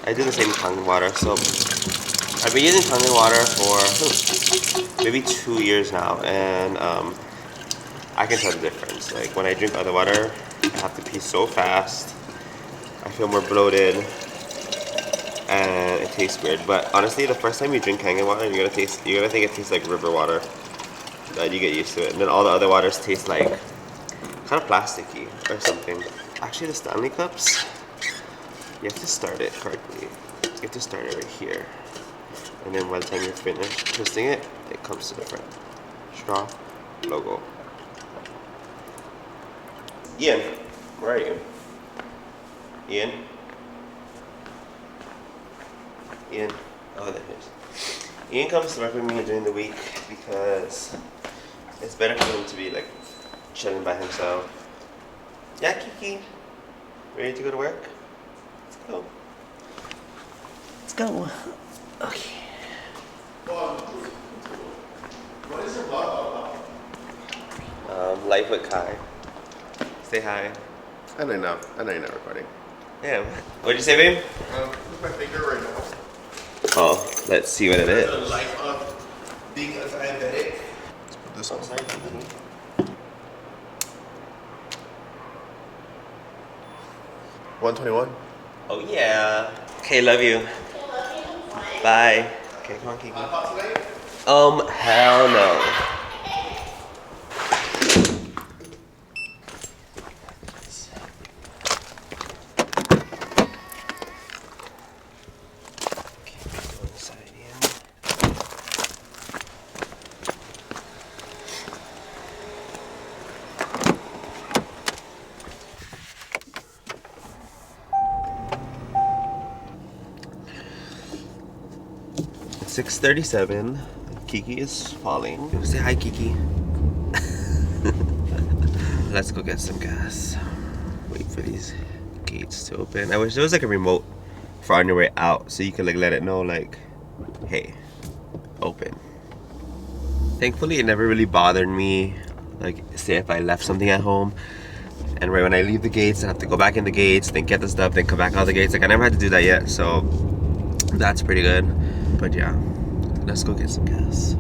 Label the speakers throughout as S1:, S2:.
S1: I do the same tongue water. So I've been using tongue water for maybe 2 years now, and I can tell the difference. Like when I drink other water, I have to pee so fast. I feel more bloated, and it tastes weird. But honestly, the first time you drink Kangen water, you're gonna think it tastes like river water. Then you get used to it, and then all the other waters taste like kind of plasticky or something. Actually, the Stanley cups, you have to start it correctly. You have to start it right here, and then by the time you're finished twisting it, it comes to the front. Straw, logo. Ian, where are you? Ian? Ian? Oh, there he is. Ian comes to work with me during the week because it's better for him to be like chilling by himself. Yeah, Kiki? Ready to go to work? Let's go. Let's go. Okay.
S2: What is your vlog about?
S1: Life with Kai. Say hi.
S2: I know you're not recording.
S1: Yeah. What'd you say, babe?
S2: With my finger right now.
S1: Oh, let's see what it
S2: The
S1: is.
S2: life of being a diabetic. Let's put this on.
S1: Sorry, Kiki.
S2: 121.
S1: Oh yeah. Okay, love you. Bye. Okay, come on, Kiki.
S2: Hot tonight?
S1: Hell no. It's 6:37. Kiki is falling. Say hi, Kiki. Let's go get some gas. Wait for these gates to open. I wish there was like a remote for on your way out so you could like let it know like, hey, open. Thankfully it never really bothered me, like say if I left something at home and right when I leave the gates I have to go back in the gates, then get the stuff, then come back out the gates. Like I never had to do that yet, so that's pretty good. But yeah, let's go get some gas.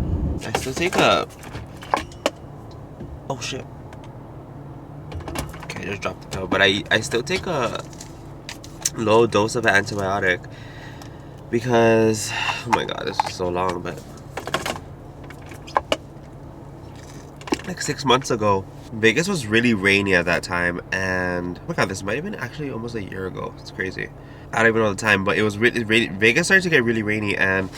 S1: I still take a... Oh shit. Okay, I just dropped the pill. But I still take a low dose of antibiotic because... Oh my god, this is so long, but... Like 6 months ago, Vegas was really rainy at that time, and... Oh my god, this might have been actually almost a year ago. It's crazy. I don't even know the time, but it was really... Vegas started to get really rainy, and...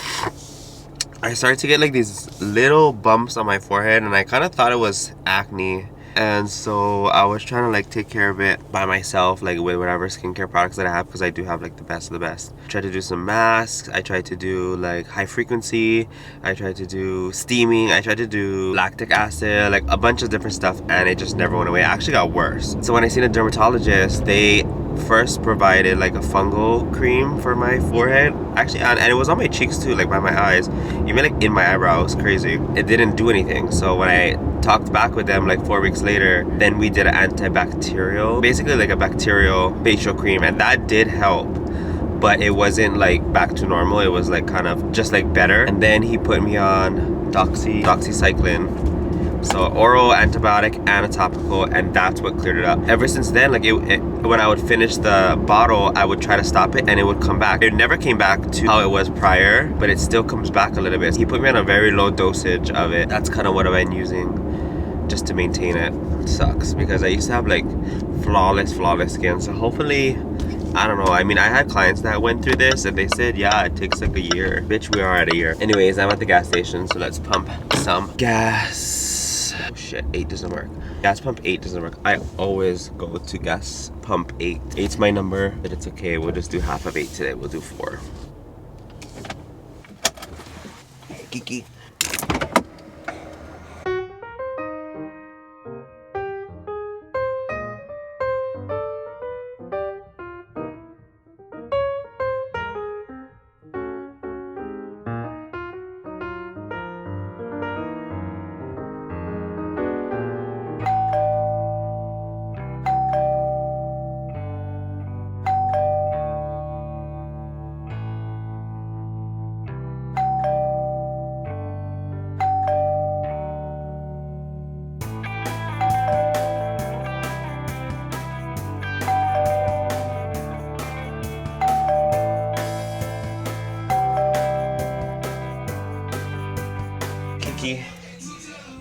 S1: I started to get like these little bumps on my forehead, and I kind of thought it was acne, and so I was trying to like take care of it by myself, like with whatever skincare products that I have, because I do have like the best of the best. I tried to do some masks, I tried to do like high frequency, I tried to do steaming, I tried to do lactic acid, like a bunch of different stuff, and it just never went away. It actually got worse. So when I seen a dermatologist, they first provided like a fungal cream for my forehead, actually, and it was on my cheeks too, like by my eyes, even like in my eyebrows. Crazy. It didn't do anything. So when I talked back with them like 4 weeks later, then we did an antibacterial, basically like a bacterial facial cream, and that did help, but it wasn't like back to normal. It was like kind of just like better. And then he put me on doxycycline. So oral antibiotic and a topical, and that's what cleared it up. Ever since then, like when I would finish the bottle, I would try to stop it and it would come back. It never came back to how it was prior, but it still comes back a little bit. He put me on a very low dosage of it. That's kind of what I've been using just to maintain it. It sucks because I used to have like flawless skin. So hopefully, I don't know. I mean, I had clients that went through this and they said, yeah, it takes like a year. Bitch, we are at a year. Anyways, I'm at the gas station, so let's pump some gas. Oh shit, 8 doesn't work. Gas pump 8 doesn't work. I always go to gas pump 8. 8's my number, but it's okay. We'll just do half of 8 today. We'll do 4. Hey, Kiki.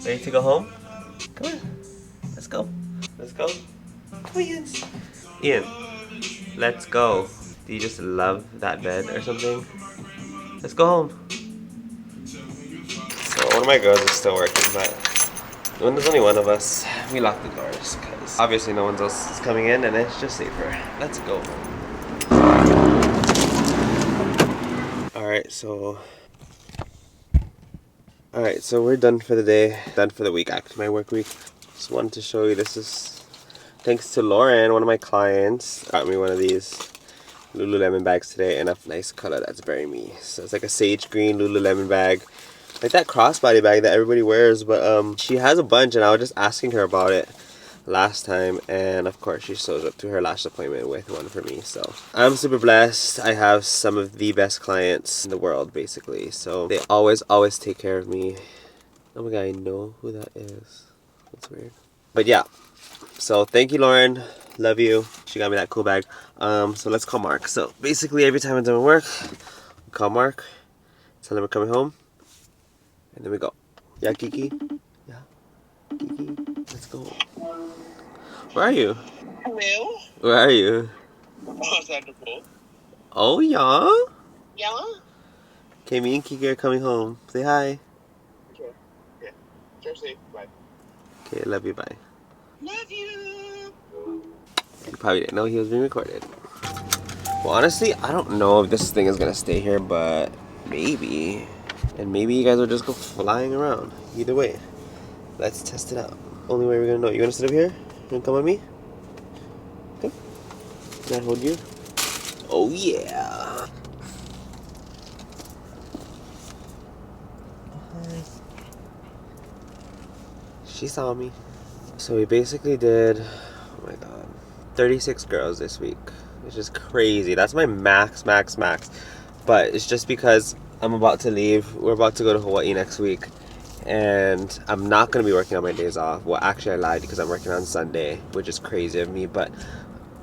S1: Ready to go home? Come on. Let's go. Let's go. Come on, Ian. Ian, let's go. Do you just love that bed or something? Let's go home. So one of my girls is still working, but when there's only one of us, we lock the doors because obviously no one else is coming in and it's just safer. Let's go. Alright, so we're done for the day. Done for the week, actually, my work week. Just wanted to show you, this is thanks to Lauren, one of my clients. Got me one of these Lululemon bags today in a nice color that's very me. So it's like a sage green Lululemon bag. Like that crossbody bag that everybody wears, but she has a bunch and I was just asking her about it last time, and of course she shows up to her last appointment with one for me. So I'm super blessed. I have some of the best clients in the world, basically. So they always take care of me. Oh my god, I know who that is. That's weird. But yeah, so thank you, Lauren. Love you. She got me that cool bag. So let's call Mark. So basically every time I'm done with work, we call Mark, tell him we're coming home, and then we go. Yeah, Kiki? Yeah, Kiki? Let's go. Where are you?
S3: Hello?
S1: Where are you?
S3: Outside the pool.
S1: Oh, yeah?
S3: Yeah?
S1: Okay, me and Kiki are coming home. Say hi.
S3: Okay. Yeah. Drive safe. Bye.
S1: Okay, love you, bye.
S3: Love you.
S1: You probably didn't know he was being recorded. Well, honestly, I don't know if this thing is gonna stay here, but maybe. And maybe you guys will just go flying around. Either way, let's test it out. Only way we're gonna know. You wanna sit up here? You wanna come with me? Come. Can I hold you? Oh, yeah. She saw me. So we basically did, oh my god, 36 girls this week, which is crazy. That's my max. But it's just because I'm about to leave. We're about to go to Hawaii next week, and I'm not going to be working on my days off. Well, actually I lied because I'm working on Sunday, which is crazy of me, but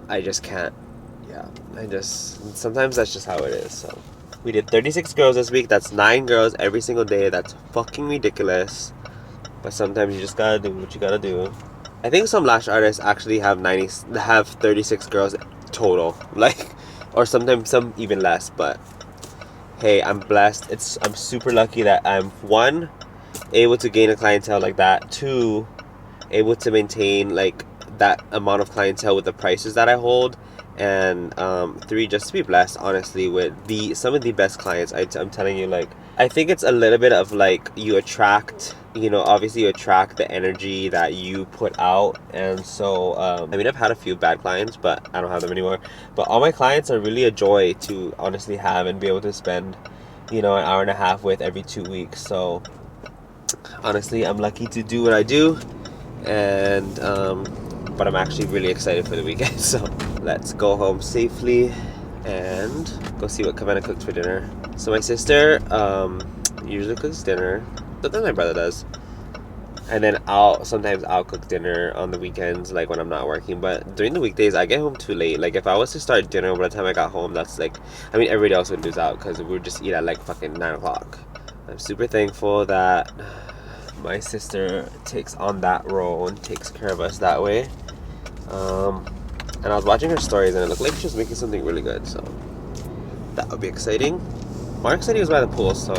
S1: I just can't. Yeah, sometimes that's just how it is. So we did 36 girls this week. That's 9 girls every single day. That's fucking ridiculous. But sometimes you just gotta do what you gotta do. I think some lash artists actually have 36 girls total, like, or sometimes some even less. But hey, I'm blessed. I'm super lucky that I'm, one, able to gain a clientele like that. Two, able to maintain like that amount of clientele with the prices that I hold. And three, just to be blessed, honestly, with some of the best clients. I'm telling you, like, I think it's a little bit of like you attract, obviously you attract the energy that you put out. And so I mean, I've had a few bad clients, but I don't have them anymore. But all my clients are really a joy to honestly have and be able to spend an hour and a half with every 2 weeks. So honestly, I'm lucky to do what I do. And but I'm actually really excited for the weekend. So let's go home safely and go see what Kavana cooked for dinner. So my sister usually cooks dinner. Sometimes my brother does. And then sometimes I'll cook dinner on the weekends, like when I'm not working. But during the weekdays, I get home too late. Like if I was to start dinner by the time I got home, that's like, I mean, everybody else would lose out because we would just eat at like fucking 9 o'clock. I'm super thankful that my sister takes on that role and takes care of us that way. And I was watching her stories and it looked like she was making something really good, so that would be exciting. Mark said he was by the pool, so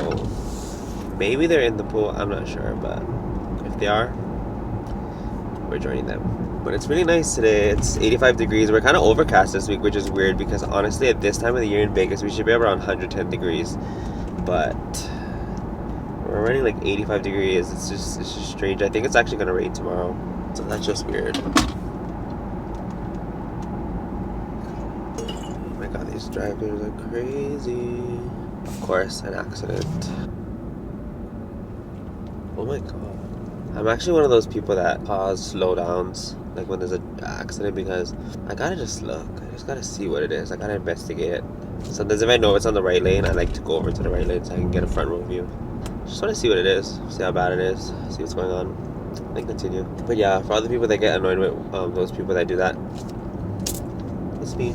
S1: maybe they're in the pool, I'm not sure, but if they are, we're joining them. But it's really nice today. It's 85 degrees. We're kind of overcast this week, which is weird because honestly at this time of the year in Vegas we should be around 110 degrees, but we're running like 85 degrees. It's just strange. I think it's actually gonna rain tomorrow, so that's just weird. Oh my god, these drivers are crazy. Of course, an accident. Oh my god. I'm actually one of those people that pause slowdowns like when there's an accident because I gotta just look. I just gotta see what it is. I gotta investigate it. Sometimes if I know it's on the right lane, I like to go over to the right lane so I can get a front row view. Just want to see what it is, see how bad it is, see what's going on, and continue. But yeah, for other people that get annoyed with those people that do that, it's me.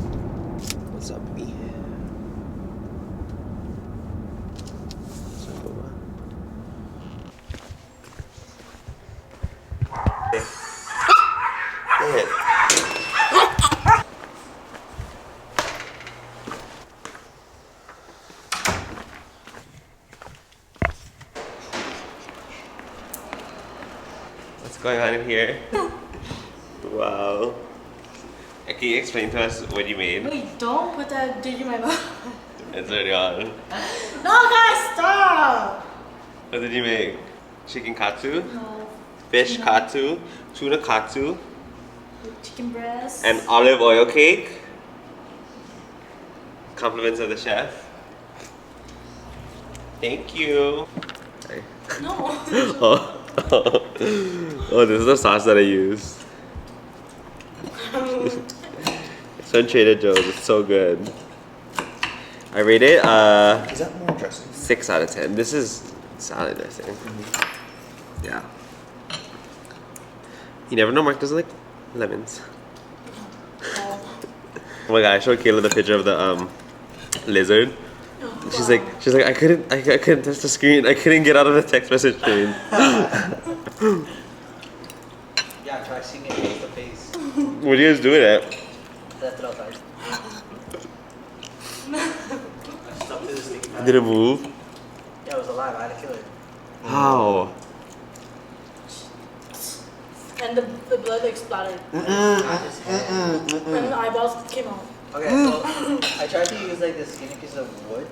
S1: What's up, me? What's going on in here? Wow. Can you explain to us what you made?
S4: Wait, don't put that dick in my mouth.
S1: It's already on.
S4: No, guys, stop!
S1: What did you make? Chicken katsu?
S4: No.
S1: Fish
S4: Tuna.
S1: katsu? Tuna katsu?
S4: Chicken breast.
S1: And olive oil cake? Compliments of the chef. Thank you.
S4: No.
S1: Oh, this is the sauce that I use. It's from Trader Joe's. It's so good. I rate it
S2: Is that more dressing?
S1: 6 out of 10. This is salad dressing. Yeah. You never know, Mark doesn't like lemons. Oh my god, I showed Kayla the picture of the lizard. She's like, I couldn't touch the screen. I couldn't get out of the text message screen.
S5: Yeah, try seeing it face to face.
S1: What are you guys doing at?
S5: Left it outside. I stuck to this thing.
S1: Did it move?
S5: Yeah, it was alive. I had to kill it.
S1: How?
S4: And the blood like splattered. And the eyeballs came out.
S5: Okay, so I tried to use like this skinny piece of wood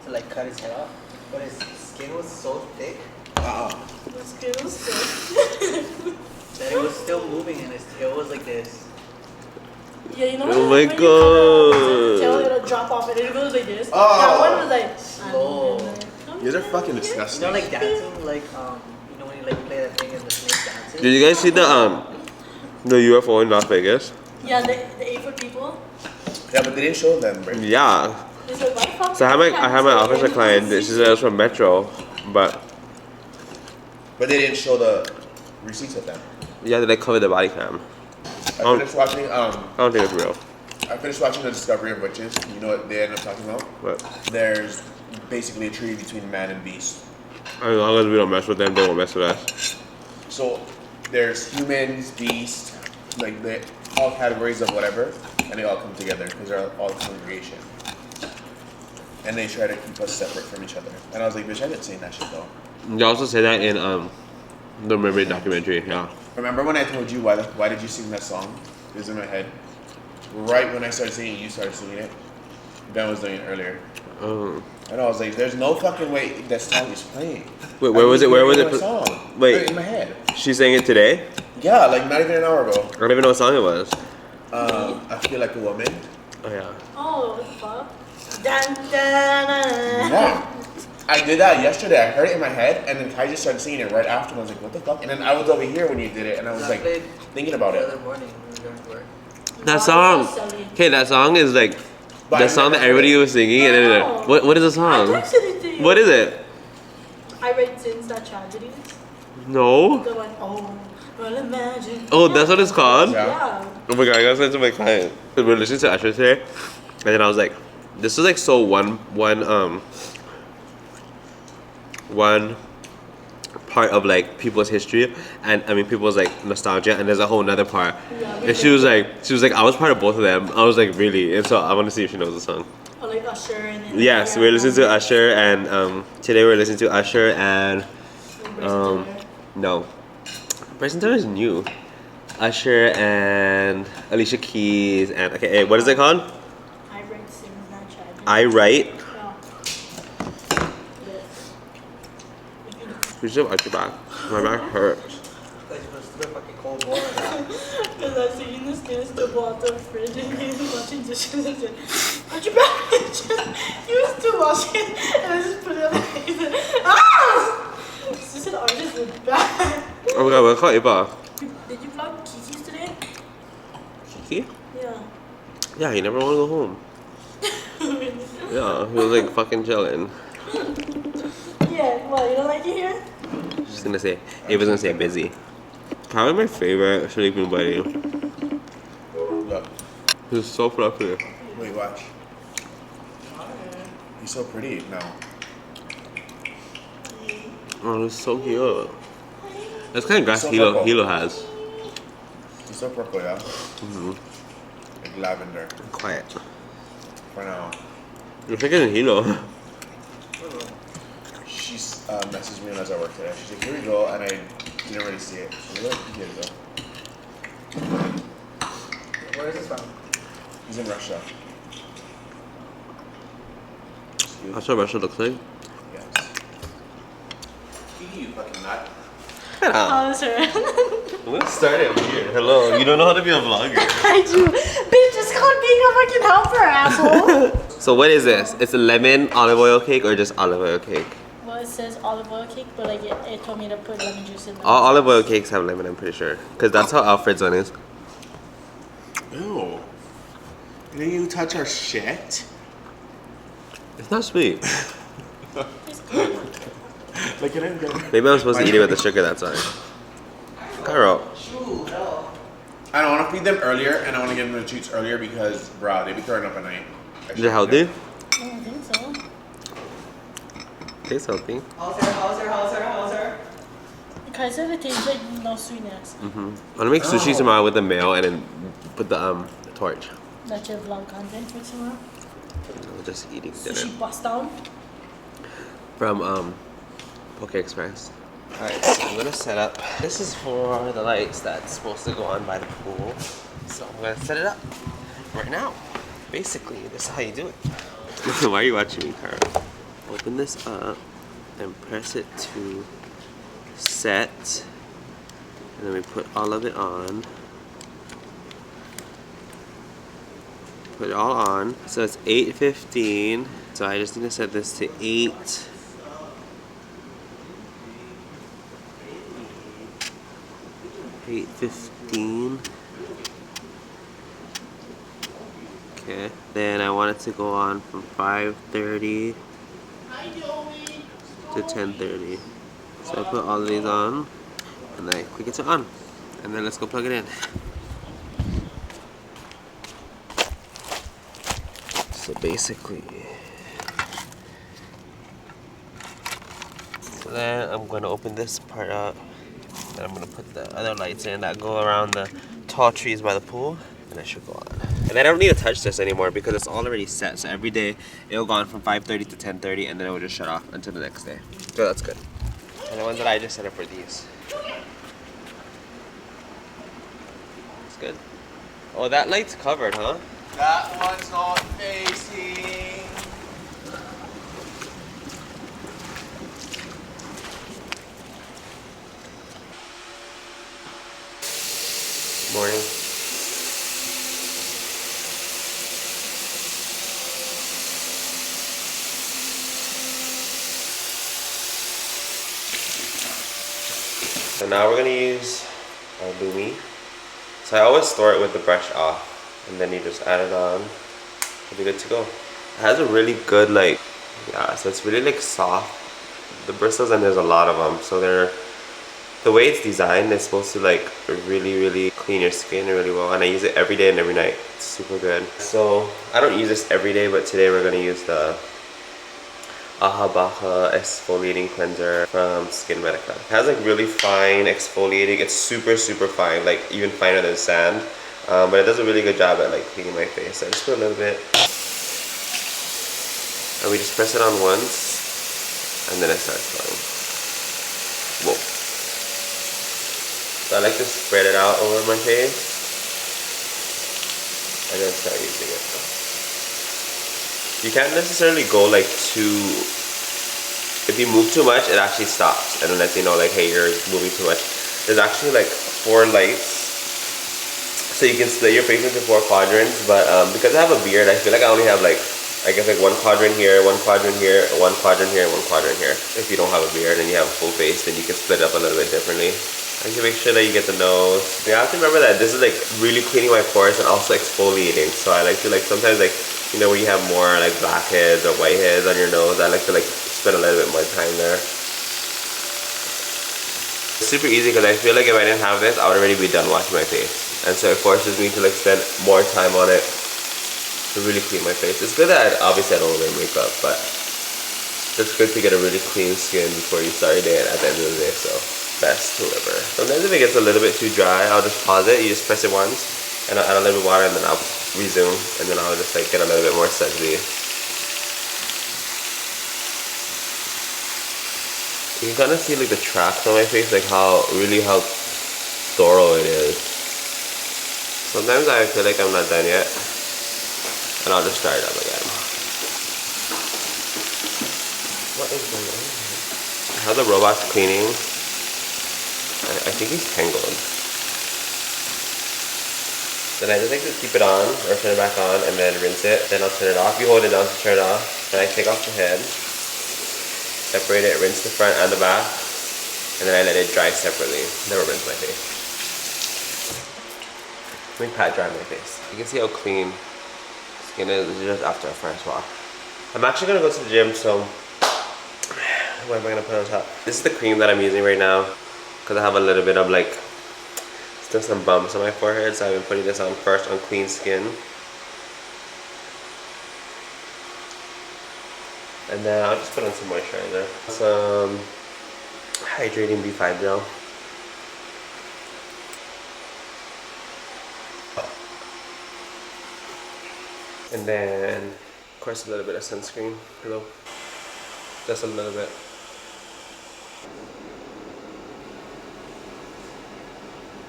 S5: to like cut his head off, but his skin was so thick
S4: The skin was sick.
S5: that it was still moving and his tail was like this.
S4: Yeah, you know
S1: Oh
S4: when
S1: my
S4: you cut a tail, it'll drop off and it goes like this.
S2: Oh.
S4: That one was like
S5: Slow.
S2: You guys are fucking
S5: You
S2: disgusting.
S5: know, like dancing, like you know when you like play that thing and the snake dances.
S1: Did you guys see the UFO in Las Vegas?
S4: Yeah, the 8-foot people.
S2: Yeah, but they didn't show them, right?
S1: Yeah.
S4: It's like, why the fuck?
S1: So I had my officer client. She said it was from Metro, but
S2: But they didn't show the receipts of them.
S1: yeah, they like covered the body cam.
S2: I finished watching.
S1: I don't think it's real.
S2: I finished watching the Discovery of Witches. You know what they end up talking about?
S1: But
S2: There's basically a treaty between man and beast.
S1: as long as we don't mess with them, they won't mess with us.
S2: So there's humans, beasts, like all categories of whatever, and they all come together because they're all congregation. And they try to keep us separate from each other. And I was like, bitch, I've been saying that shit though.
S1: They also say that in the Mermaid documentary. Yeah.
S2: Remember when I told you why did you sing that song? It was in my head. Right when I started singing, you started singing it. Ben was doing it earlier.
S1: Oh.
S2: And I was like, there's no fucking way that song is playing.
S1: Wait, where was it? Where was it?
S2: Song.
S1: Wait.
S2: In my head.
S1: She sang it today?
S2: Yeah, like not even an hour ago.
S1: I don't even know what song it was.
S2: I feel like a woman.
S1: Oh yeah.
S4: Oh, what the fuck? Dun, dun, dun.
S2: Yeah. I did that yesterday. I heard it in my head, and then Kai just started singing it right after. And I was like, what the fuck? And then I was over here when you did it, and I was like thinking about
S5: the
S2: it.
S5: other morning when we were going to work.
S1: That
S4: Oh,
S1: song.
S4: it's so silly.
S1: Okay, that song is like
S2: But
S1: the
S2: I
S1: song that
S2: never-
S1: everybody was singing, and then what is the
S4: I
S1: song?
S4: texted it to you.
S1: What is it?
S4: I write sins, not tragedies.
S1: No.
S4: The one, oh, well imagine.
S1: Oh, that's what it's called.
S2: Yeah.
S4: Yeah.
S1: Oh my god, I gotta send it to my client. We were listening to Usher today, and then I was like, this is like so one part of like people's history, and I mean people's like nostalgia, and there's a whole nother part.
S4: Yeah,
S1: And she was like, I was part of both of them. I was like, really? And so I want to see if she knows the song.
S4: Or like Usher and then.
S1: Yes, we're listening to Usher, and today we're listening to Usher and no, Bryson Tiller is new. Usher and Alicia Keys and okay, hey, what is it called?
S4: I write sins, not tragedies.
S1: I Write.
S4: Yeah. Yes.
S1: We should have your back. My back hurts.
S5: Because you was still fucking cold water.
S4: Because I was singing this dance to out the fridge and he was washing dishes and said, "Put your back." He was still washing and I just put it on my face and ah! It's just an artist with bad.
S1: Oh my god, we're called Iba.
S4: Did you vlog Kiki's today?
S1: Kiki?
S4: Yeah.
S1: Yeah, he never want to go home. Yeah, he was like fucking chilling.
S4: Yeah, what, you don't like it here?
S1: Just gonna say, Ava's gonna say busy. Probably my favorite sleeping buddy.
S2: Look,
S1: He's so fluffy.
S2: wait, watch. He's so pretty now.
S1: Oh, he's so cute. That's kind of grass
S2: So
S1: Hilo,
S2: purple.
S1: Hilo has.
S2: He's so purple, yeah. Like lavender.
S1: Quiet.
S2: For now.
S1: You're thinking Hilo.
S2: She's messaged me when I was at work today. She's like, here we go, and I You don't really see it. Here you go.
S5: Where is this from?
S2: He's in Russia.
S1: That's what Russia looks like.
S2: Yes. You fucking nut.
S4: Oh, sorry.
S1: Let's start it weird. Hello, you don't know how to be a vlogger.
S4: I do. Bitch, it's called being a fucking helper, asshole.
S1: So what is this? It's a lemon olive oil cake or just olive oil cake?
S4: Well, it says olive oil cake, but like it told me to put lemon juice in there.
S1: All olive oil cakes have lemon, I'm pretty sure. Because that's how Alfred's one is.
S2: Ew. Didn't you touch our shit?
S1: It's not sweet.
S2: Like, can I get
S1: Maybe I'm supposed to eat it with the sugar, that's why. Cairo.
S5: Ooh, no.
S2: I don't want to feed them earlier, and I want to give them the treats earlier because, bro, they be throwing up at night.
S1: Is it healthy?
S4: I don't think so.
S1: Tastes healthy.
S5: How's her?
S4: Because it tastes like no sweetness.
S1: I'm gonna make sushi tomorrow with the mayo and then put the torch.
S4: That's your vlog content for tomorrow.
S1: I'm just eating dinner.
S4: Sushi bust down.
S1: From Poke Express. Alright, so I'm gonna set up. This is for the lights that's supposed to go on by the pool. So I'm gonna set it up right now. Basically, this is how you do it. Why are you watching me, Cara? Open this up and press it to set. And then we put all of it on. Put it all on. So it's 8:15. So I just need to set this to 8. 8:15. Okay. Then I want it to go on from 5:30 to 10:30. So I put all of these on, and then I click it to on, and then let's go plug it in. So basically, so then I'm going to open this part up. Then I'm gonna put the other lights in that go around the tall trees by the pool, and it should go on. And then I don't need to touch this anymore because it's already set. So every day it'll go on from 5:30 to 10:30, and then it will just shut off until the next day. So that's good. And the ones that I just set up for these. That's good. Oh, that light's covered, huh?
S2: That one's not facing.
S1: Morning. So now we're gonna use our Lumi. So I always store it with the brush off, and then you just add it on. It'll be good to go. It has a really good so it's really soft. The bristles, and there's a lot of them, so the way it's designed is supposed to really clean your skin really well, and I use it every day and every night. It's super good. So I don't use this every day, but today we're gonna use the Ahabaha exfoliating cleanser from Skin Medica. It has really fine exfoliating. It's super fine, even finer than sand. But it does a really good job at cleaning my face. So I just put a little bit, and we just press it on once, and then it starts going. Whoa. So I like to spread it out over my face and then start using it. You can't necessarily go too, if you move too much, it actually stops and it lets you know hey, you're moving too much. There's actually 4 lights, so you can split your face into 4 quadrants, but because I have a beard, I feel like I only have I guess 1 quadrant here, 1 quadrant here, 1 quadrant here, and 1 quadrant here. If you don't have a beard and you have a full face, then you can split it up a little bit differently. I can make sure that you get the nose. You have to remember that this is really cleaning my pores and also exfoliating. So I like to sometimes where you have more blackheads or whiteheads on your nose, I like to spend a little bit more time there. It's super easy because I feel if I didn't have this, I would already be done washing my face. And so it forces me to spend more time on it to really clean my face. It's good that obviously I don't wear makeup, but it's good to get a really clean skin before you start your day and at the end of the day. So best deliver. Sometimes if it gets a little bit too dry, I'll just pause it. You just press it once, and I'll add a little bit of water, and then I'll resume, and then I'll just get a little bit more sudsy. You can kind of see like the tracks on my face, like how thorough it is. Sometimes I feel like I'm not done yet, and I'll just start it up again. What is going on here? How the robot's cleaning. I think he's tangled. Then I just like to keep it on, or turn it back on, and then rinse it. Then I'll turn it off. You hold it down to turn it off. Then I take off the head, separate it, rinse the front and the back, and then I let it dry separately. Never rinse my face. Let me pat dry my face. You can see how clean skin is just after a first wash. I'm actually gonna go to the gym, so what am I gonna put on top? This is the cream that I'm using right now because I have a little bit of like still some bumps on my forehead, so I've been putting this on first on clean skin. And then I'll just put on some moisturizer. Some hydrating B5 gel. And then, of course, a little bit of sunscreen. Hello. Just a little bit.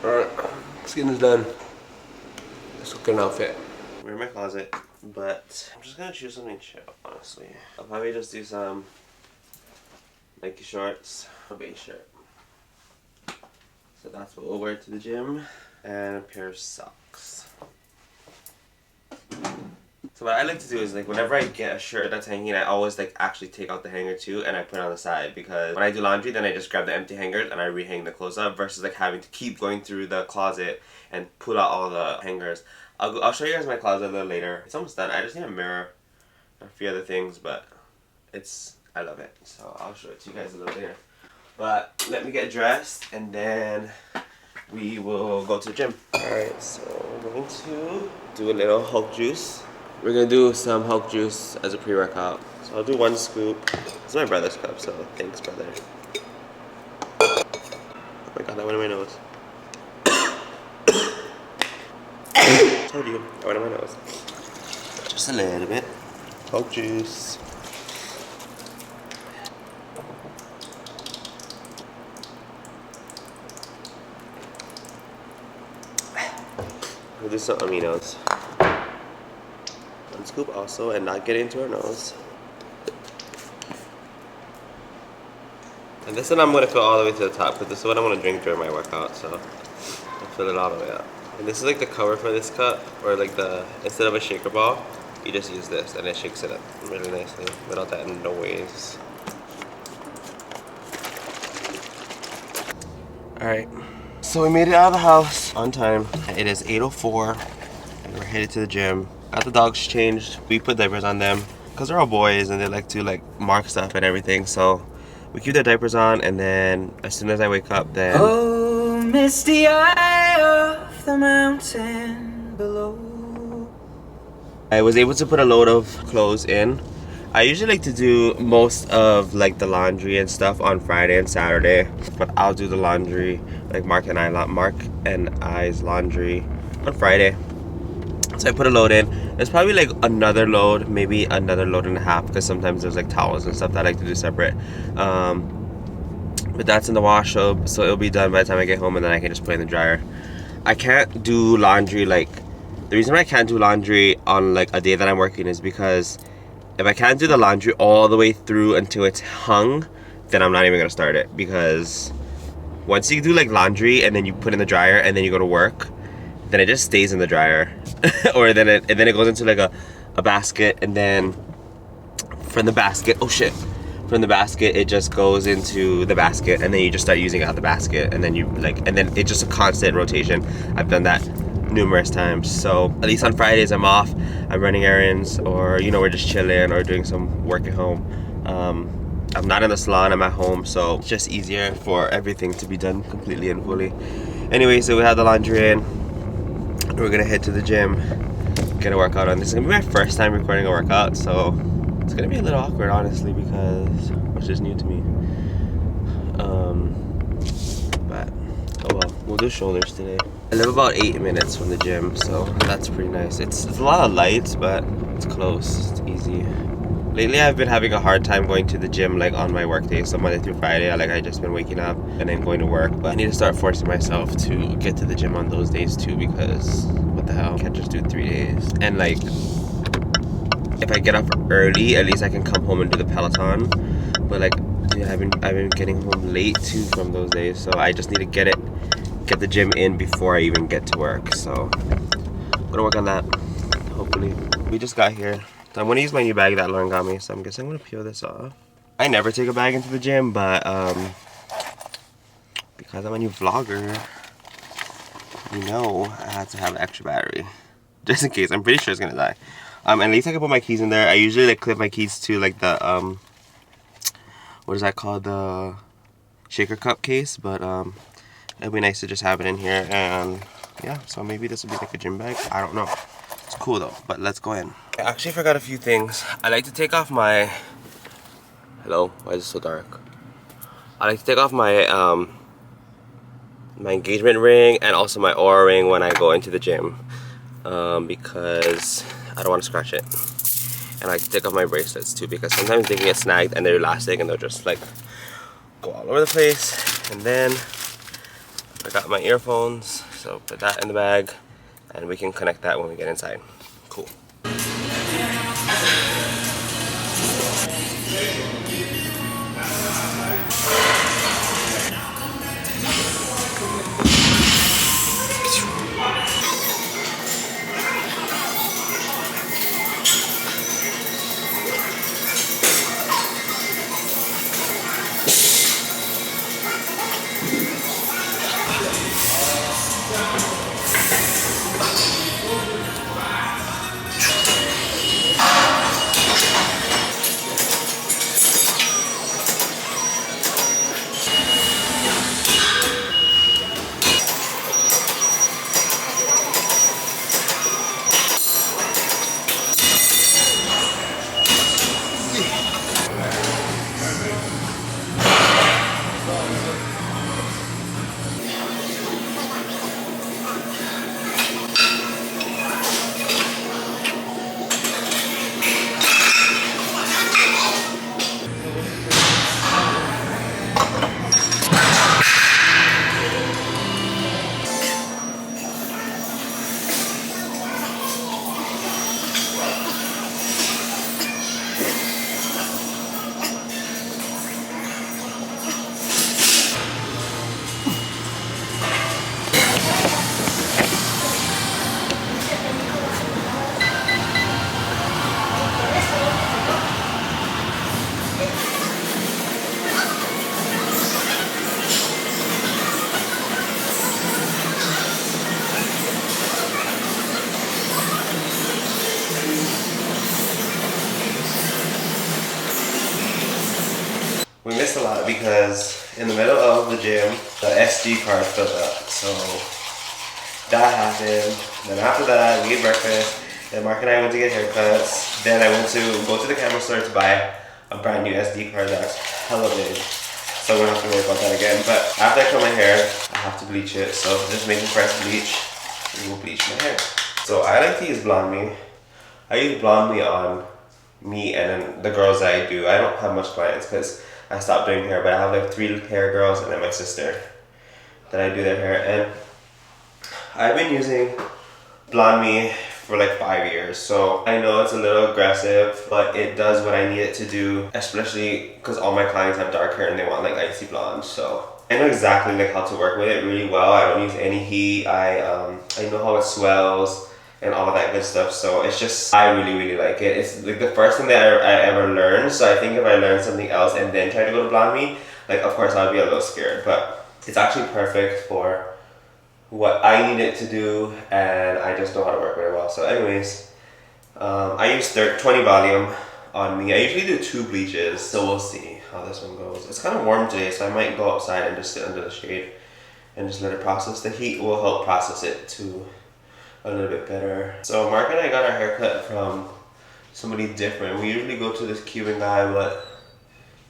S1: Alright, skin is done. Let's look at an outfit. We're in my closet, but I'm just gonna choose something chill, honestly. I'll probably just do some Nike shorts, a beige shirt. So that's what we'll wear to the gym, and a pair of socks. So what I like to do is like whenever I get a shirt that's hanging, I always like actually take out the hanger too and I put it on the side, because when I do laundry then I just grab the empty hangers and I rehang the clothes up versus like having to keep going through the closet and pull out all the hangers. I'll show you guys my closet a little later. It's almost done. I just need a mirror and a few other things, but I love it. So I'll show it to you guys a little later. But let me get dressed and then we will go to the gym. Alright, so we're going to do a little Hulk juice. We're gonna do some Hulk juice as a pre-workout. So I'll do 1 scoop. It's my brother's cup, so thanks, brother. Oh my god, that went in my nose. Told you, that went in my nose. Just a little bit. Hulk juice. We'll do some aminos. 1 scoop also, and not get into our nose. And this one I'm going to fill all the way to the top, because this is what I want to drink during my workout, so I'll fill it all the way up. And this is like the cover for this cup, or like instead of a shaker ball, you just use this and it shakes it up really nicely without that noise. Alright, so we made it out of the house on time. It is 8:04 and we're headed to the gym. Got the dogs changed. We put diapers on them because they're all boys and they like to like mark stuff and everything, so we keep their diapers on, and then as soon as I wake up then misty eye of the mountain below. I was able to put a load of clothes in. I usually like to do most of like the laundry and stuff on Friday and Saturday, but I'll do the laundry, like Mark and I's laundry on Friday. So I put a load in. There's probably like another load, maybe another load and a half, because sometimes there's like towels and stuff that I like to do separate. But that's in the wash, so it'll be done by the time I get home, and then I can just put it in the dryer. I can't do laundry, like, the reason why I can't do laundry on like a day that I'm working is because if I can't do the laundry all the way through until it's hung, then I'm not even gonna start it, because once you do like laundry and then you put in the dryer and then you go to work, then it just stays in the dryer. Or then it goes into like a basket, and then from the basket, from the basket it just goes into the basket, and then you just start using it out the basket, and then it's just a constant rotation. I've done that numerous times. So at least on Fridays I'm off, I'm running errands, or we're just chilling or doing some work at home. I'm not in the salon, I'm at home, so it's just easier for everything to be done completely and fully. Anyway, so we have the laundry in. We're gonna head to the gym, get a workout on. This is gonna be my first time recording a workout, so it's gonna be a little awkward, honestly, because it's just new to me. But oh well, we'll do shoulders today. I live about 8 minutes from the gym, so that's pretty nice. It's a lot of lights, but it's close. It's easy. Lately, I've been having a hard time going to the gym like on my work days, so Monday through Friday. I just been waking up and then going to work. But I need to start forcing myself to get to the gym on those days too, because what the hell? I can't just do 3 days. And like, if I get up early, at least I can come home and do the Peloton. But like, dude, I've been getting home late too from those days, so I just need to get the gym in before I even get to work. So I'm gonna work on that. Hopefully, we just got here. So I'm gonna use my new bag that Lauren got me. So I'm guessing I'm gonna peel this off. I never take a bag into the gym, but because I'm a new vlogger, you know I had to have an extra battery. Just in case. I'm pretty sure it's gonna die. At least I can put my keys in there. I usually like clip my keys to like the what is that called? The shaker cup case, but it'd be nice to just have it in here. And yeah, so maybe this will be like a gym bag. I don't know. It's cool though, but let's go in. I actually forgot a few things. I like to take off my... Hello? Why is it so dark? I like to take off my my engagement ring and also my Oura ring when I go into the gym, because I don't want to scratch it. And I like to take off my bracelets too, because sometimes they can get snagged and they're elastic and they'll just like go all over the place. And then I got my earphones, so put that in the bag and we can connect that when we get inside. Cool. We missed a lot because in the middle of the gym, the SD card filled up. So that happened. Then after that, we ate breakfast. Then Mark and I went to get haircuts. Then I went to go to the camera store to buy a brand new SD card that's hella big. So we don't have to worry about that again. But after I cut my hair, I have to bleach it. So just making fresh bleach, we will bleach my hair. So I like to use Blonde Me. I use Blonde Me on me and then the girls that I do. I don't have much clients because I stopped doing hair, but I have like 3 hair girls and then my sister that I do their hair. And I've been using Blonde Me for like 5 years, so I know it's a little aggressive, but it does what I need it to do, especially because all my clients have dark hair and they want like icy blonde. So I know exactly like how to work with it really well. I don't use any heat. I know how it swells and all of that good stuff. So it's just, I really like it. It's like the first thing that I ever learned. So I think if I learned something else and then try to go to Blonde Me, like of course I'd be a little scared, but it's actually perfect for what I need it to do, and I just know how to work very well. So anyways, I use 20 volume on me. I usually do 2 bleaches, so we'll see how this one goes. It's kind of warm today, so I might go outside and just sit under the shade and just let it process. The heat will help process it to a little bit better. So Mark and I got our haircut from somebody different. We usually go to this Cuban guy, but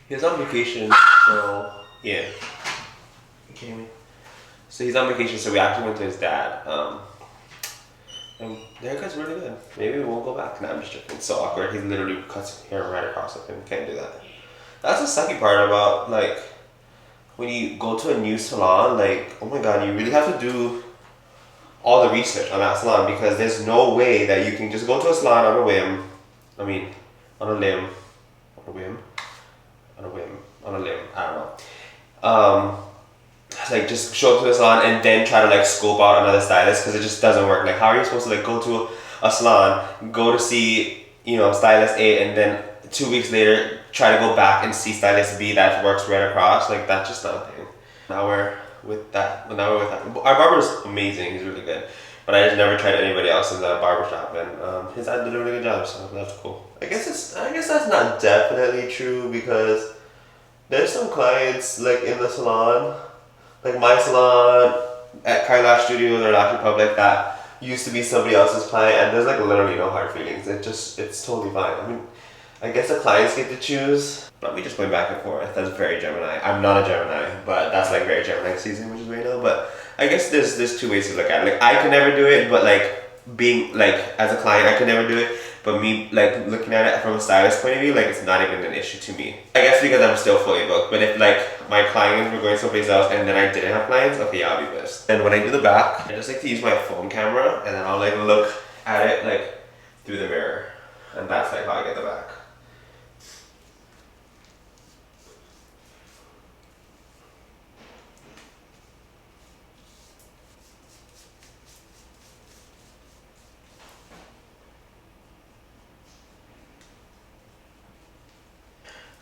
S1: he's on vacation, so yeah. You kidding me? So he's on vacation, so we actually went to his dad. The haircut's really good. Maybe we won't go back. Nah, I'm just joking. It's so awkward. He literally cuts his hair right across of him. Can't do that. That's the sucky part about like when you go to a new salon. Like, oh my god, you really have to do all the research on that salon because there's no way that you can just go to a salon on a whim. I mean, on a limb, on a whim, on a whim, on a limb. I don't know. Like just show up to a salon and then try to like scope out another stylist because it just doesn't work. Like, how are you supposed to like go to a salon, go to see stylist A, and then 2 weeks later try to go back and see stylist B that works right across? Like, that's just not a thing. Now we're with that. Our barber's amazing. He's really good. But I just never tried anybody else in the barbershop, and his dad did a really good job, so that's cool. I guess that's not definitely true because there's some clients like in the salon, like my salon at Kailash Studios or Lash Republic that used to be somebody else's client, and there's like literally no hard feelings. It's totally fine. I mean, I guess the clients get to choose, but we just went back and forth. That's very Gemini. I'm not a Gemini, but that's like very Gemini season, which is right now. But I guess there's two ways to look at it. Like, I could never do it, but like being like as a client, I could never do it. But me like looking at it from a stylist point of view, like it's not even an issue to me. I guess because I'm still fully booked. But if like my clients were going someplace else and then I didn't have clients, okay, yeah, I'll be pissed. And when I do the back, I just like to use my phone camera and then I'll like look at it like through the mirror, and that's like how I get the back.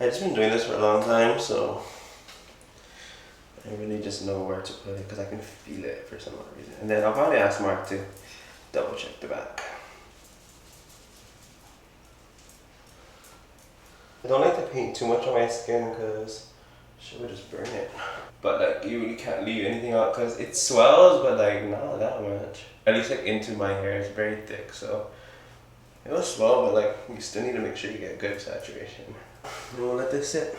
S1: I've just been doing this for a long time, so I really just know where to put it because I can feel it for some odd reason. And then I'll probably ask Mark to double check the back. I don't like to paint too much on my skin because shit would just burn it. But like you really can't leave anything out because it swells, but like not that much. At least like into my hair, it's very thick, so it'll swell, but like you still need to make sure you get good saturation. And we'll let this sit.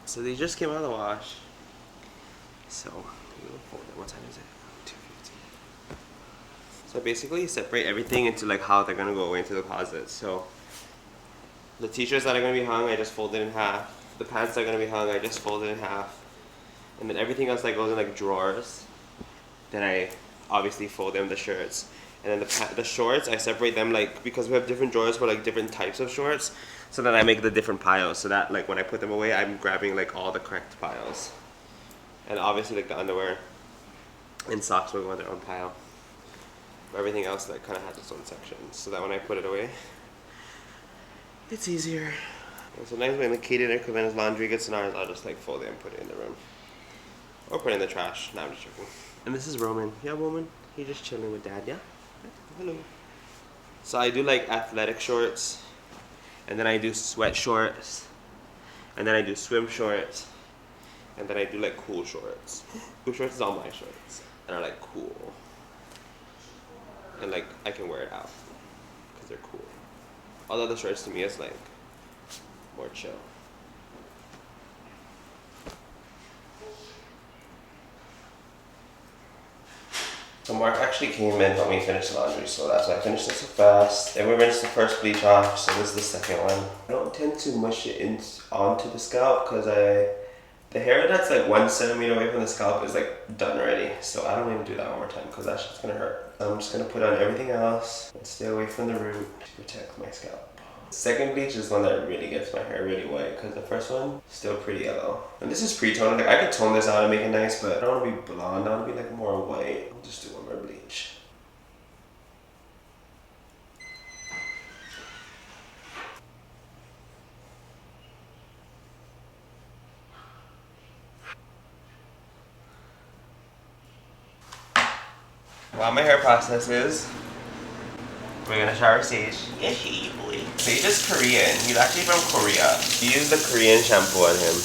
S1: So they just came out of the wash. So what time is it? 2:50. So basically separate everything into like how they're gonna go away into the closet. So the t-shirts that are gonna be hung, I just fold it in half. The pants that are gonna be hung, I just fold it in half. And then everything else that goes in like drawers, then I obviously fold in the shirts. And then the shorts, I separate them like, because we have different drawers for like different types of shorts, so then I make the different piles, so that like when I put them away, I'm grabbing like all the correct piles. And obviously like the underwear and socks will go in their own pile. Everything else like kind of has its own section, so that when I put it away, it's easier. And sometimes when the Katie and Kavana's laundry gets in ours, I'll just like fold it and put it in the room. Or put it in the trash. No, I'm just joking. And this is Roman. Yeah, Roman? He's just chilling with Dad, yeah? Hello. So I do like athletic shorts, and then I do sweat shorts, and then I do swim shorts, and then I do like cool shorts. Cool shorts is all my shorts, and are like cool, and like I can wear it out because they're cool. All other shorts to me is like more chill. So Mark actually came in when we finished the laundry, so that's why I finished it so fast. Then we rinsed the first bleach off, so this is the second one. I don't tend to mush it onto the scalp because the hair that's like 1 centimeter away from the scalp is like done already. So I don't even do that one more time because that's just gonna hurt. I'm just gonna put on everything else and stay away from the root to protect my scalp. Second bleach is one that really gets my hair really white because the first one is still pretty yellow. And this is pre-toned. Like I could tone this out and make it nice, but I don't want to be blonde. I want to be like more white. I'll just do one more bleach. While my hair process is, we're gonna shower Sage. Yeah, she boy. Sage is Korean. He's actually from Korea. We use the Korean shampoo on him.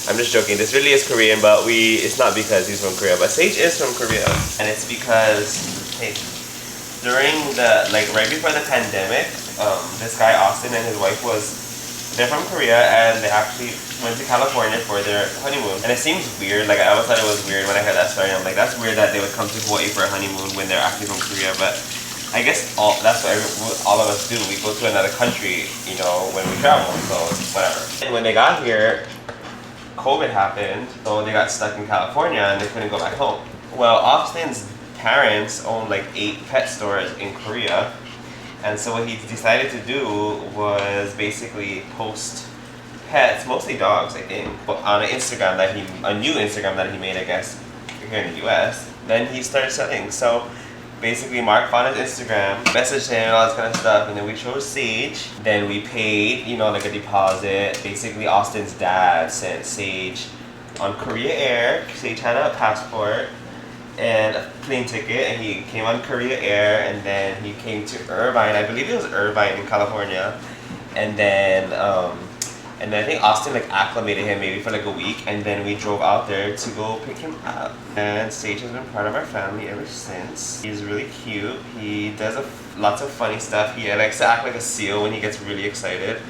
S1: I'm just joking. This really is Korean, but it's not because he's from Korea. But Sage is from Korea, and it's because during the right before the pandemic, this guy Austin and his wife They're from Korea and they actually went to California for their honeymoon. And it seems weird, like I always thought it was weird when I heard that story. I'm like, that's weird that they would come to Hawaii for a honeymoon when they're actually from Korea. But I guess that's what all of us do. We go to another country, you know, when we travel, so whatever. And when they got here, COVID happened, so they got stuck in California and they couldn't go back home. Well, Austin's parents own like 8 pet stores in Korea. And so what he decided to do was basically post pets, mostly dogs, I think, on an Instagram a new Instagram that he made, I guess, here in the US. Then he started selling. So basically Mark found his Instagram, messaged him and all this kind of stuff, and then we chose Sage. Then we paid, you know, like a deposit. Basically Austin's dad sent Sage on Korea Air. Sage had a passport and a plane ticket, and he came on Korea Air, and then he came to Irvine. I believe it was Irvine in California, and then I think Austin like acclimated him maybe for like a week, and then we drove out there to go pick him up. And Sage has been part of our family ever since. He's really cute. He does lots of funny stuff. He likes to act like a seal when he gets really excited.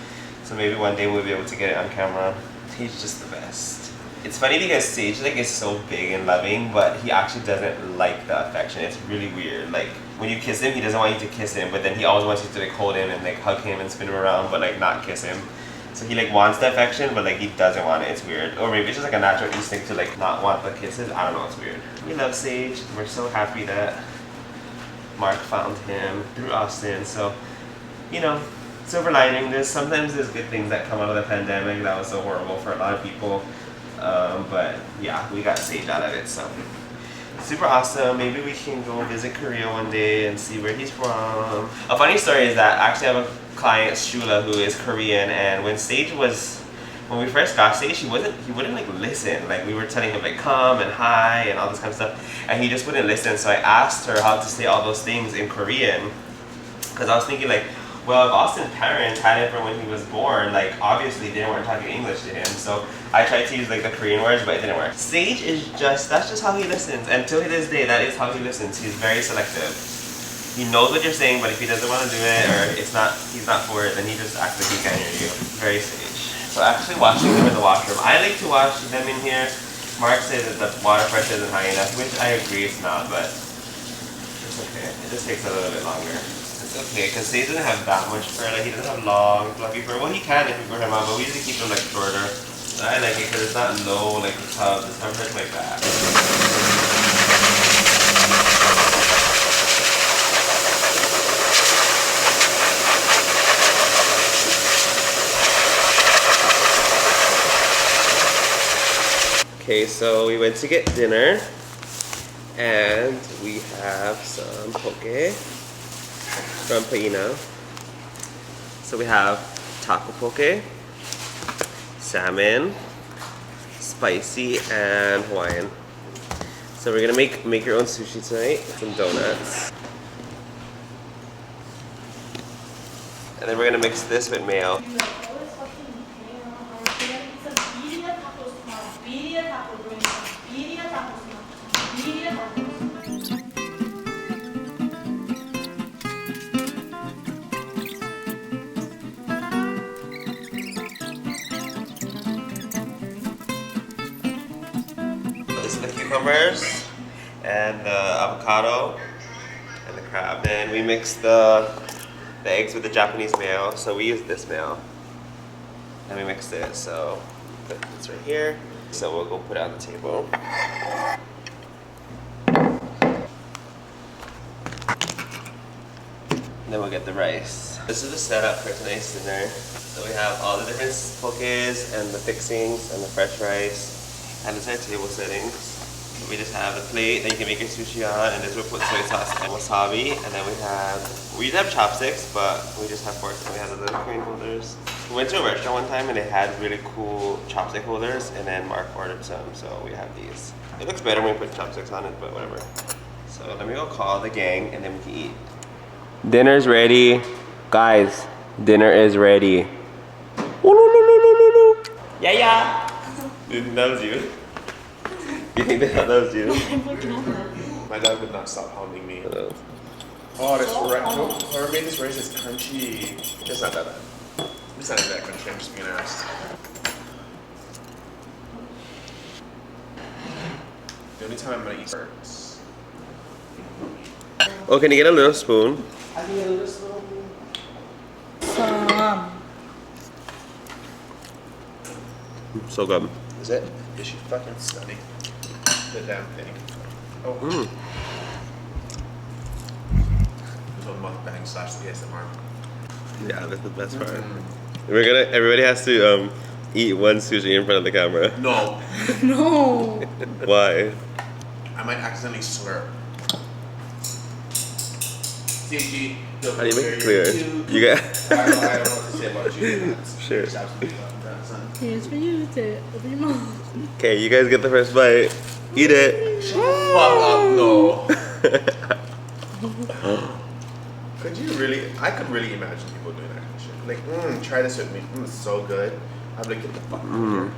S1: So maybe one day we'll be able to get it on camera. He's just the best. It's funny because Sage like is so big and loving, but he actually doesn't like the affection. It's really weird. Like when you kiss him, he doesn't want you to kiss him, but then he always wants you to like hold him and like hug him and spin him around, but like not kiss him. So he like wants the affection, but like he doesn't want it. It's weird. Or maybe it's just like a natural instinct to like not want the kisses. I don't know. It's weird. We love Sage. We're so happy that Mark found him through Austin. So, you know, silver lining. Sometimes there's good things that come out of the pandemic. That was so horrible for a lot of people. But yeah, we got Sage out of it, so super awesome. Maybe we can go visit Korea one day and see where he's from. A funny story is that I actually have a client, Shula, who is Korean, and when we first got Sage, he wouldn't like listen. Like we were telling him like come and hi and all this kind of stuff, and he just wouldn't listen. So I asked her how to say all those things in Korean, because I was thinking like, well, if Austin's parents had it from when he was born, like obviously they weren't talking English to him. So I tried to use like the Korean words, but it didn't work. Sage is that's just how he listens. And till this day, that is how he listens. He's very selective. He knows what you're saying, but if he doesn't want to do it or he's not for it, then he just acts like he can't hear you. Very Sage. So actually watching them in the washroom. I like to watch them in here. Mark says that the water pressure isn't high enough, which I agree it's not, but it's okay. It just takes a little bit longer. It's okay, because Sage doesn't have that much fur. Like he doesn't have long, fluffy fur. Well, he can if we grow him out, but we usually keep him like shorter. So I like it because it's not low like the tub. The tub hurts my back. Okay, so we went to get dinner, and we have some poke from Paina. So we have taco poke, salmon, spicy, and Hawaiian. So we're gonna make your own sushi tonight, some donuts. And then we're gonna mix this with mayo. This is the cucumbers and the avocado and the crab. Then we mix the eggs with the Japanese mayo. So we use this mayo and we mixed it. So put this right here. So we'll go put it on the table. And then we'll get the rice. This is the setup for tonight's dinner. So we have all the different pokés and the fixings and the fresh rice. And this is our table settings. We just have the plate that you can make your sushi on, and this will put soy sauce and wasabi. And then we usually have chopsticks, but we just have forks and we have the little coin holders. We went to a restaurant one time and they had really cool chopstick holders, and then Mark ordered some, so we have these. It looks better when we put chopsticks on it, but whatever. So let me go call the gang and then we can eat. Dinner's ready. Guys, dinner is ready. Yeah, yeah. You think that was you? You think that was you?
S2: My dog would not stop hounding me. Oh, this rice. No, whoever made this rice is crunchy. It's not that bad. It's not that country, I'm just being honest. The only time I'm gonna eat birds.
S1: Oh, can you get a little spoon?
S5: I can get a little slow.
S4: Some.
S1: So good.
S2: Is it? Is she fucking stunning? The damn thing. Oh.
S1: Mm.
S2: This one mukbang slash ASMR.
S1: Yeah, that's the best part.
S2: Mm.
S1: Everybody has to eat one sushi in front of the camera.
S2: No,
S4: No.
S1: Why?
S2: I might accidentally slurp. CG,
S1: How do you make it clear? You got.
S2: I don't know what to say about you.
S1: Sure.
S2: It's absolutely not, son.
S4: Here's for you to open your mouth.
S1: Okay, you guys get the first bite. Eat it.
S2: Fuck up, no. Could you really? I could really imagine people doing that kind of shit. Like, try this with me. It's so good. I'm like, get the fuck out of here.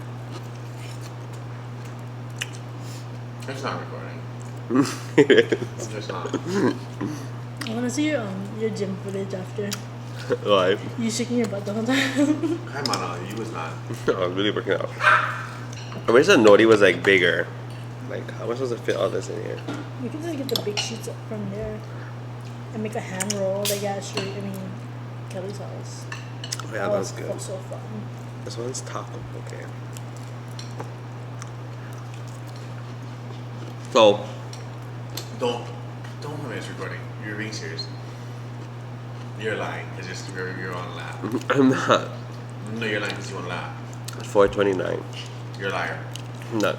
S2: It's not recording. It's just not.
S4: I wanna see your gym footage after.
S1: Live.
S4: You shaking your butt the whole time.
S2: Come on, you was not.
S1: I was really working out. I wish the nori was like bigger. Like, how am I supposed to fit all this in here?
S4: You can just get the big sheets up from there and make a hand roll like Kelly's house.
S1: Oh yeah,
S4: That
S1: that's
S4: was
S1: good.
S4: so fun.
S1: This one's taco. Okay. So,
S2: Don't tell me it's recording. You're being serious. You're lying because you're on laugh.
S1: I'm not.
S2: No, you're lying because you want to laugh.
S1: 4:29.
S2: You're a liar.
S1: I'm not.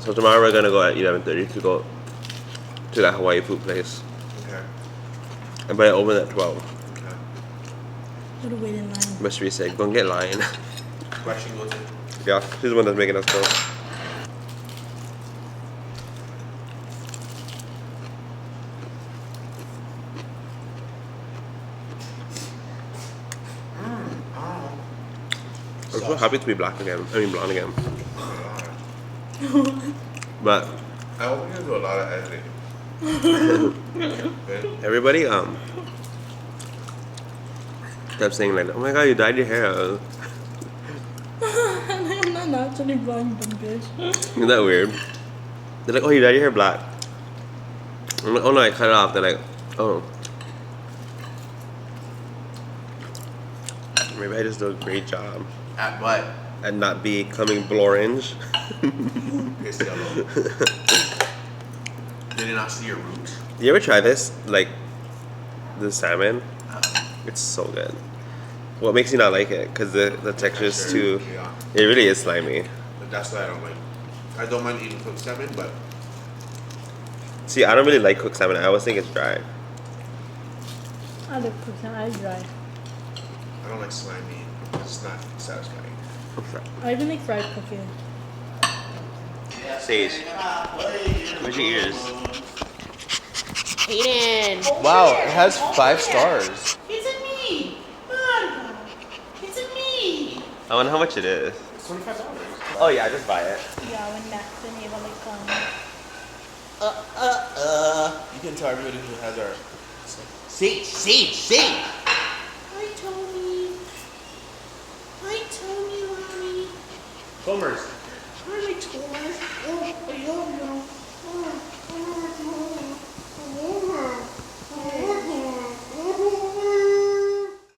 S1: So tomorrow we're gonna go at 11:30 to go to that Hawaii food place.
S2: Okay.
S1: But it opens at 12.
S2: Okay.
S4: What a wait in line.
S1: But Sri said, go and get lion.
S2: Question goes in.
S1: Yeah, she's the one that's making us go. I'm so happy to be black again. I mean blonde again. But
S2: I hope you do a lot of editing. Okay.
S1: everybody kept saying like, oh my god, you dyed your hair.
S4: I'm not naturally blonde, dumb bitch.
S1: Isn't that weird? They're like, oh, you dyed your hair black. I'm like, oh no, I cut it off. They're like, oh. Maybe I just do a great job
S2: At what?
S1: at not becoming blorange.
S2: It's yellow. Did they not see your roots?
S1: You ever try this? Like, the salmon? It's so good. What makes you not like it? Because the texture is too...
S2: Yeah.
S1: It really is slimy.
S2: But that's what I don't like. I don't mind eating cooked salmon, but
S1: See, I don't really like cooked salmon. I always think it's dry.
S4: I love cooking. I dry.
S2: I don't like slimy. It's not satisfying.
S4: I even like fried cooking.
S1: Sage. Where's your ears?
S3: Hayden.
S2: Wow, it has 5 stars.
S4: It's a me! Mom! It's a me!
S1: I wonder how much it is.
S2: $25.
S1: Oh yeah, just buy it.
S4: Yeah, when Max and Ava like come.
S2: You can tell everybody who has our.
S3: Sage.
S4: Hi, Tony. Hi, Tony, mommy.
S2: Comers.
S4: Hi, my toys. Oh, I love you. Oh.